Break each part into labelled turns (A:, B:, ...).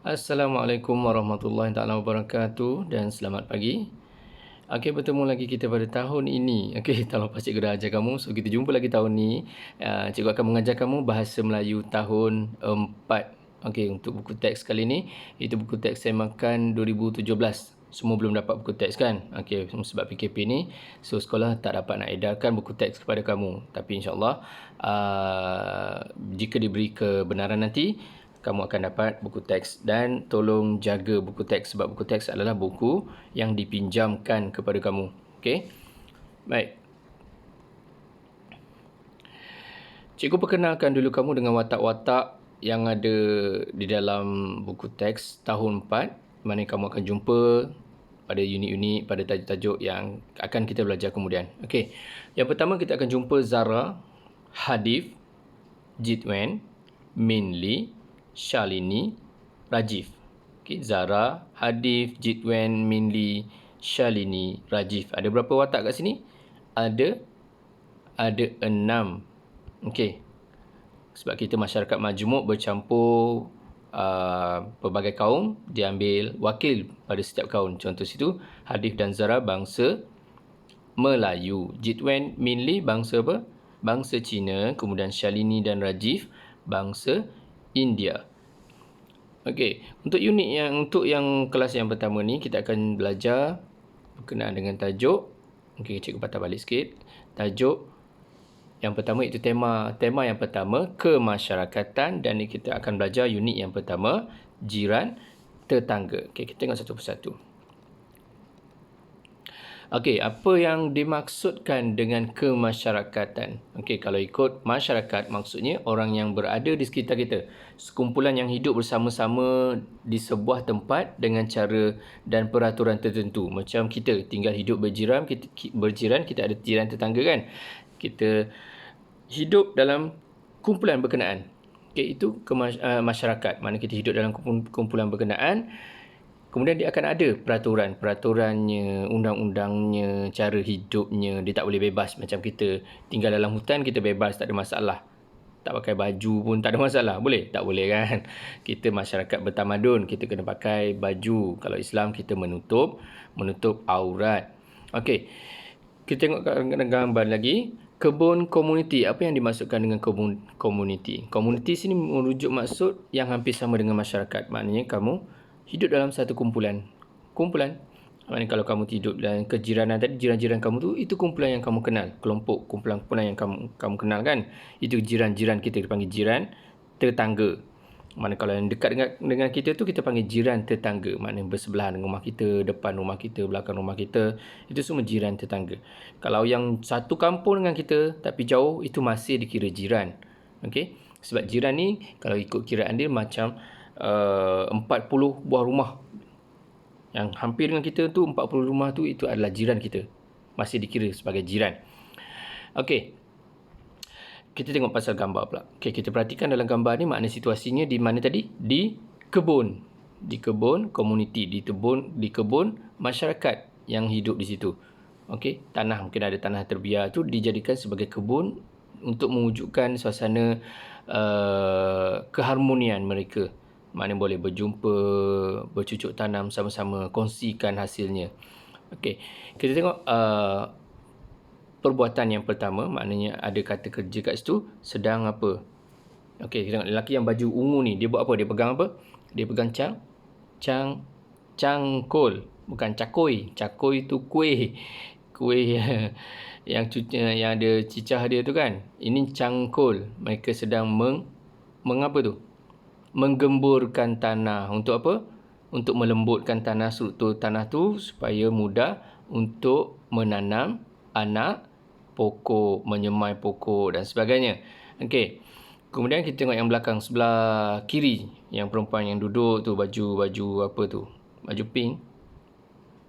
A: Assalamualaikum warahmatullahi taala wabarakatuh dan selamat pagi. Okey, bertemu lagi kita pada tahun ini. Okey, tahun lepas cikgu dah ajar kamu, so kita jumpa lagi tahun ni. Cikgu akan mengajar kamu bahasa Melayu tahun 4. Okey, untuk buku teks kali ni, itu buku teks Semakan 2017. Semua belum dapat buku teks kan? Okey, sebab PKP ni, so sekolah tak dapat nak edarkan buku teks kepada kamu. Tapi insyaAllah, jika diberi kebenaran nanti, kamu akan dapat buku teks dan tolong jaga buku teks sebab buku teks adalah buku yang dipinjamkan kepada kamu. Okey? Baik. Cikgu perkenalkan dulu kamu dengan watak-watak yang ada di dalam buku teks tahun 4, mana kamu akan jumpa pada unit-unit, pada tajuk-tajuk yang akan kita belajar kemudian. Okey. Yang pertama kita akan jumpa Zara, Hadif, Jitwen, Minli, Shalini, Rajiv. Okay, Zara, Hadif, Jitwen, Minli, Shalini, Rajiv. Ada berapa watak kat sini? Ada 6. Okey. Sebab kita masyarakat majmuk bercampur pelbagai kaum, diambil wakil pada setiap kaum. Contoh situ, Hadif dan Zara bangsa Melayu. Jitwen, Minli bangsa apa? Bangsa Cina. Kemudian Shalini dan Rajiv bangsa India. Okey, untuk yang kelas yang pertama ni kita akan belajar berkenaan dengan tajuk. Okey, cikgu patah balik sikit. Tajuk yang pertama itu tema yang pertama kemasyarakatan, dan kita akan belajar unit yang pertama jiran tetangga. Okey, kita tengok satu persatu. Okey, apa yang dimaksudkan dengan kemasyarakatan? Okey, kalau ikut masyarakat, maksudnya orang yang berada di sekitar kita. Sekumpulan yang hidup bersama-sama di sebuah tempat dengan cara dan peraturan tertentu. Macam kita tinggal hidup berjiran, kita ada jiran tetangga kan? Kita hidup dalam kumpulan berkenaan. Okey, itu masyarakat. Mana kita hidup dalam kumpulan berkenaan. Kemudian dia akan ada peraturannya, undang-undangnya, cara hidupnya. Dia tak boleh bebas macam kita tinggal dalam hutan, kita bebas, tak ada masalah. Tak pakai baju pun tak ada masalah. Boleh? Tak boleh kan? Kita masyarakat bertamadun, kita kena pakai baju. Kalau Islam, kita menutup aurat. Okey, kita tengok gambar lagi. Kebun komuniti. Apa yang dimaksudkan dengan kebun komuniti? Komuniti sini merujuk maksud yang hampir sama dengan masyarakat. Maknanya kamu hidup dalam satu kumpulan. Maknanya kalau kamu hidup dalam kejiranan tadi, jiran-jiran kamu tu, itu kumpulan yang kamu kenal. Kelompok kumpulan yang kamu kenal kan. Itu jiran-jiran kita panggil jiran tetangga. Mana kalau yang dekat dengan kita tu, kita panggil jiran tetangga. Maknanya bersebelahan dengan rumah kita, depan rumah kita, belakang rumah kita. Itu semua jiran tetangga. Kalau yang satu kampung dengan kita, tapi jauh, itu masih dikira jiran. Okey? Sebab jiran ni, kalau ikut kiraan dia macam 40 buah rumah yang hampir dengan kita tu, 40 rumah tu, itu adalah jiran kita, masih dikira sebagai jiran. Okey, kita tengok pasal gambar pula. Okey, kita perhatikan dalam gambar ni makna situasinya di mana tadi? Di kebun komuniti, di kebun masyarakat yang hidup di situ. Okey, tanah, mungkin ada tanah terbiar tu dijadikan sebagai kebun untuk mewujudkan suasana keharmonian mereka. Mana boleh berjumpa, bercucuk tanam sama-sama, kongsikan hasilnya. Okey, kita tengok perbuatan yang pertama, maknanya ada kata kerja kat situ, sedang apa? Okey, kita tengok lelaki yang baju ungu ni, dia buat apa? Dia pegang apa? Dia pegang cangkul, bukan cakoi. Cakoi tu kuih yang ada cicah dia tu kan. Ini cangkul. Mereka sedang mengapa tu? Menggemburkan tanah. Untuk apa? Untuk melembutkan tanah, struktur tanah tu supaya mudah untuk menanam anak pokok, menyemai pokok dan sebagainya. Okey. Kemudian kita tengok yang belakang sebelah kiri, yang perempuan yang duduk tu baju apa tu? Baju pink,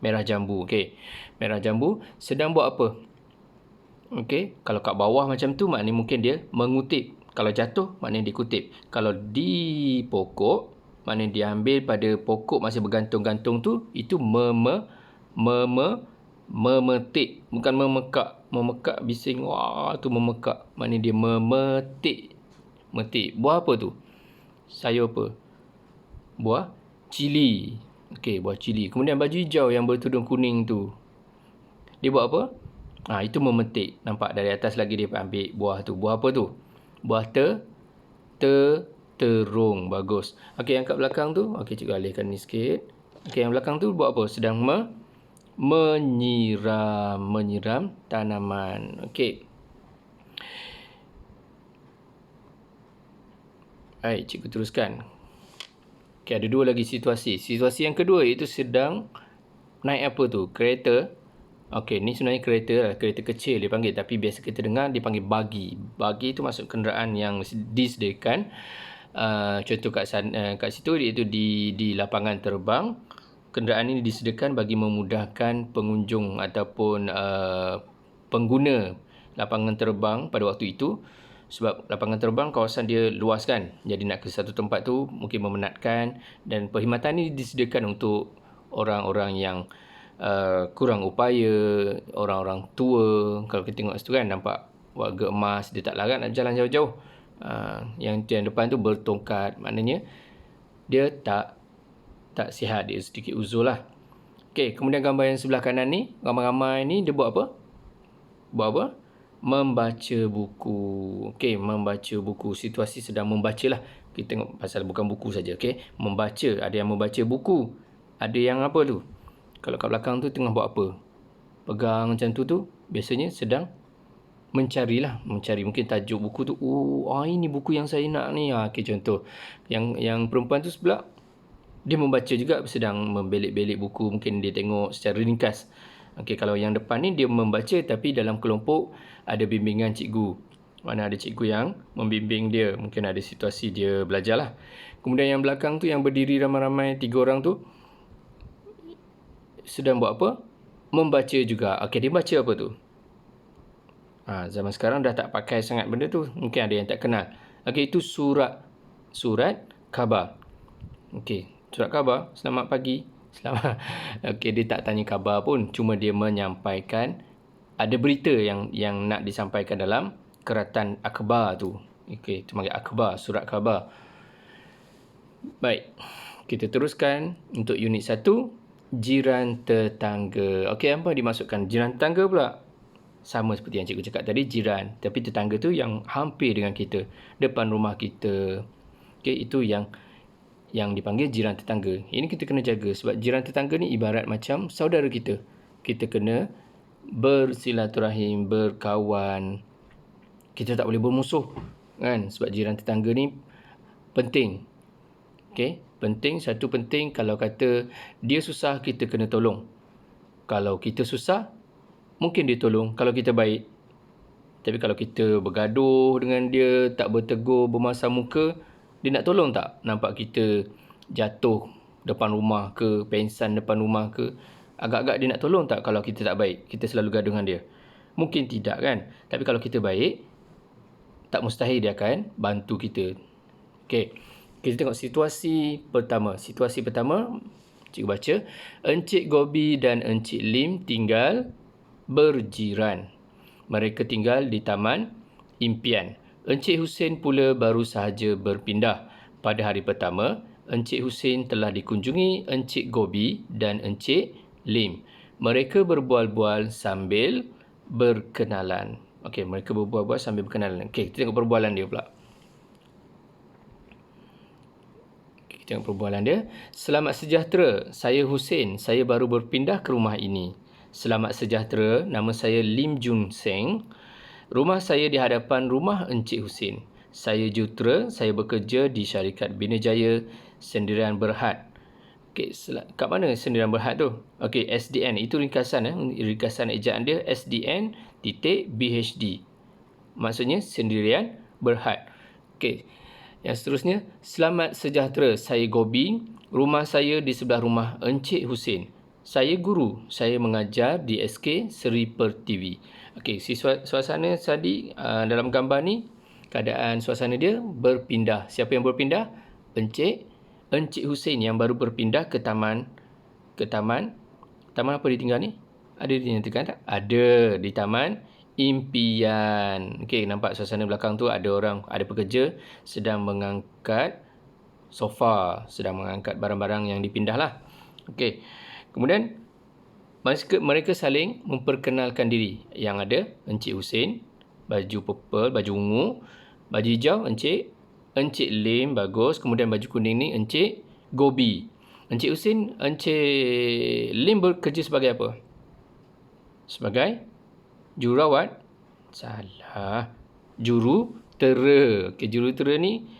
A: merah jambu. Okey. Merah jambu sedang buat apa? Okey, kalau kat bawah macam tu maknanya mungkin dia mengutip. Kalau jatuh, maknanya dikutip. Kalau di pokok, maknanya dia ambil pada pokok masih bergantung-gantung tu, itu memetik. Bukan memekak. Memekak bising, wah tu memekak. Maknanya dia memetik. Metik. Buah apa tu? Sayur apa? Buah cili. Okey, buah cili. Kemudian baju hijau yang bertudung kuning tu. Dia buat apa? Itu memetik. Nampak dari atas lagi dia ambil buah tu. Buah apa tu? Buah terung. Bagus. Okey, yang kat belakang tu. Okey, cikgu alihkan ni sikit. Okey, yang belakang tu buat apa? Sedang menyiram tanaman. Okey. Baik, cikgu teruskan. Okey, ada dua lagi situasi. Situasi yang kedua iaitu sedang naik apa tu? Kereta. Okey, ni sebenarnya kereta lah. Kereta kecil dia panggil. Tapi biasa kita dengar dia panggil buggy. Buggy tu masuk kenderaan yang disediakan. Contoh kat situ iaitu di lapangan terbang. Kenderaan ini disediakan bagi memudahkan pengunjung ataupun pengguna lapangan terbang pada waktu itu. Sebab lapangan terbang kawasan dia luas kan. Jadi nak ke satu tempat tu mungkin memenatkan. Dan perkhidmatan ini disediakan untuk orang-orang yang kurang upaya, orang-orang tua. Kalau kita tengok situ kan nampak warga emas, dia tak larat nak jalan jauh-jauh. Yang depan tu bertongkat, maknanya dia tak sihat, dia sedikit uzur lah. Okey, kemudian gambar yang sebelah kanan ni, ramai-ramai ni dia buat apa? Membaca buku. Okey, membaca buku. Situasi sedang membaca lah. Kita tengok pasal bukan buku saja. Okey, membaca. Ada yang membaca buku. Ada yang apa tu? Kalau kat belakang tu tengah buat apa? Pegang macam tu biasanya sedang mencari. Mungkin tajuk buku tu. Ini buku yang saya nak ni. Okey, contoh. Yang perempuan tu sebelah, dia membaca juga, sedang membelik-belik buku. Mungkin dia tengok secara ringkas. Okey, kalau yang depan ni dia membaca tapi dalam kelompok ada bimbingan cikgu. Mana ada cikgu yang membimbing dia. Mungkin ada situasi dia belajar lah. Kemudian yang belakang tu yang berdiri ramai-ramai 3 orang tu sedang buat apa? Membaca juga. Okey, dia baca apa tu? Zaman sekarang dah tak pakai sangat benda tu. Mungkin ada yang tak kenal. Okey, itu surat khabar. Okey, surat khabar. Selamat pagi. Selamat. Okey, dia tak tanya khabar pun. Cuma dia menyampaikan ada berita yang nak disampaikan dalam keratan akhbar tu. Okey, itu panggil akhbar, surat khabar. Baik. Kita teruskan untuk unit 1. Jiran tetangga. Okey, apa dimasukkan? Jiran tetangga pula. Sama seperti yang cikgu cakap tadi, jiran. Tapi tetangga tu yang hampir dengan kita. Depan rumah kita. Okey, itu yang dipanggil jiran tetangga. Ini kita kena jaga sebab jiran tetangga ni ibarat macam saudara kita. Kita kena bersilaturahim, berkawan. Kita tak boleh bermusuh kan, sebab jiran tetangga ni penting. Okey, penting, satu penting. Kalau kata dia susah, kita kena tolong. Kalau kita susah, mungkin dia tolong kalau kita baik. Tapi kalau kita bergaduh dengan dia, tak bertegur, bermasam muka, dia nak tolong tak? Nampak kita jatuh depan rumah ke, pengsan depan rumah ke, agak-agak dia nak tolong tak kalau kita tak baik? Kita selalu gaduh dengan dia. Mungkin tidak kan? Tapi kalau kita baik, tak mustahil dia akan bantu kita. Okey, kita tengok situasi pertama. Situasi pertama, cikgu baca. Encik Gobi dan Encik Lim tinggal berjiran. Mereka tinggal di Taman Impian. Encik Hussein pula baru sahaja berpindah. Pada hari pertama, Encik Hussein telah dikunjungi Encik Gobi dan Encik Lim. Mereka berbual-bual sambil berkenalan. Okey, mereka berbual-bual sambil berkenalan. Okey, kita tengok perbualan dia pula. Kita tengok perbualan dia. Selamat sejahtera, saya Hussein. Saya baru berpindah ke rumah ini. Selamat sejahtera, nama saya Lim Jun Seng. Rumah saya di hadapan rumah Encik Hussein. Saya Jutra, saya bekerja di syarikat Bina Jaya Sendirian Berhad. Okey, kat mana Sendirian Berhad tu? Okey, SDN, itu ringkasan ringkasan ejaan dia SDN.BHD. Maksudnya Sendirian Berhad. Okey. Yang seterusnya, selamat sejahtera, saya Gobi. Rumah saya di sebelah rumah Encik Hussein. Saya guru, saya mengajar di SK Seri Pertiwi. Okey, suasana tadi dalam gambar ni, keadaan suasana dia berpindah. Siapa yang berpindah? Encik Hussein yang baru berpindah ke taman. Taman apa dia tinggal ni? Ada dinyatakan tak? Ada, di Taman Impian. Okey, nampak suasana belakang tu ada orang, ada pekerja sedang mengangkat sofa, sedang mengangkat barang-barang yang dipindah lah. Okey. Kemudian mereka saling memperkenalkan diri. Yang ada Encik Hussein, baju purple, baju ungu, baju hijau Encik Lim, bagus. Kemudian baju kuning ni Encik Gobi. Encik Lim bekerja sebagai apa? Sebagai jururawat? Salah. Jurutera. Okey, jurutera ni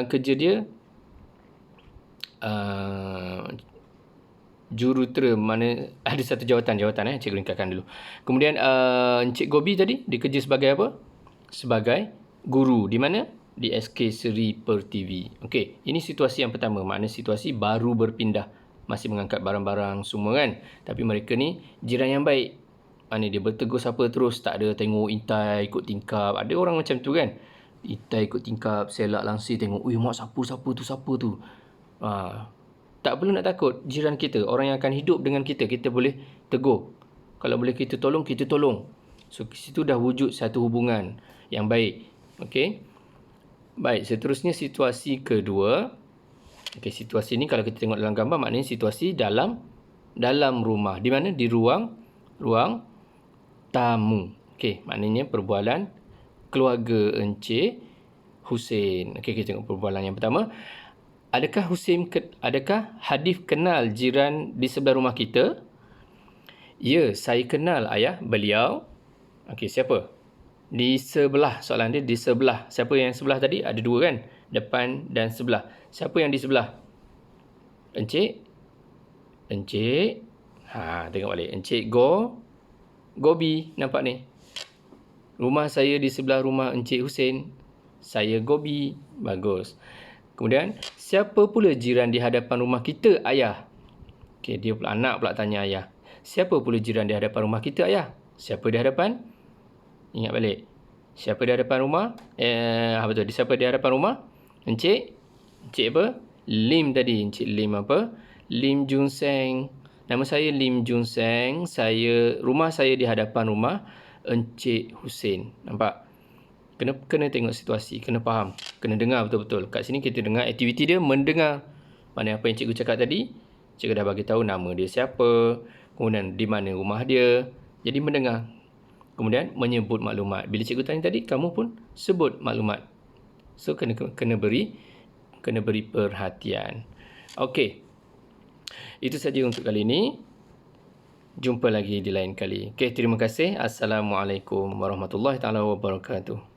A: kerja dia jurutera, mana ada satu jawatan cikgu ringkaskan dulu. Kemudian Encik Gobi tadi dia kerja sebagai apa? Sebagai guru. Di mana? Di SK Seri Pertivi. Okey, ini situasi yang pertama, makna situasi baru berpindah, masih mengangkat barang-barang semua kan. Tapi mereka ni jiran yang baik. Mana dia bertegur siapa terus, tak ada tengok intai ikut tingkap. Ada orang macam tu kan. Intai ikut tingkap, selak langsir tengok, mak siapa tu. Tak perlu nak takut, jiran kita, orang yang akan hidup dengan kita, kita boleh tegur. Kalau boleh kita tolong, kita tolong. So, situ dah wujud satu hubungan yang baik. Okey. Baik, seterusnya situasi kedua. Okey, situasi ni kalau kita tengok dalam gambar, maknanya situasi dalam rumah. Di mana? Di ruang tamu. Okey, maknanya perbualan keluarga Encik Hussein. Okey, kita tengok perbualan yang pertama. Adakah Hadif kenal jiran di sebelah rumah kita? Ya, saya kenal ayah beliau. Okey, siapa? Di sebelah, soalan dia di sebelah. Siapa yang sebelah tadi? Ada dua kan? Depan dan sebelah. Siapa yang di sebelah? Encik. Tengok balik. Encik Gobi. Nampak ni? Rumah saya di sebelah rumah Encik Hussein. Saya Gobi. Bagus. Kemudian, siapa pula jiran di hadapan rumah kita, ayah? Okey, dia pula anak pula tanya ayah. Siapa pula jiran di hadapan rumah kita, ayah? Siapa di hadapan? Ingat balik. Siapa di hadapan rumah? Siapa di hadapan rumah? Encik apa? Lim tadi. Encik Lim apa? Lim Jun Seng. Nama saya Lim Jun Seng. Rumah saya di hadapan rumah Encik Hussein. Nampak? Kena tengok situasi. Kena faham. Kena dengar betul-betul. Kat sini kita dengar aktiviti dia mendengar. Mana apa yang cikgu cakap tadi? Cikgu dah bagi tahu nama dia siapa. Kemudian di mana rumah dia. Jadi mendengar. Kemudian menyebut maklumat. Bila cikgu tanya tadi, kamu pun sebut maklumat. So kena beri perhatian. Okey. Itu saja untuk kali ini. Jumpa lagi di lain kali. Okey, terima kasih. Assalamualaikum warahmatullahi taala wabarakatuh.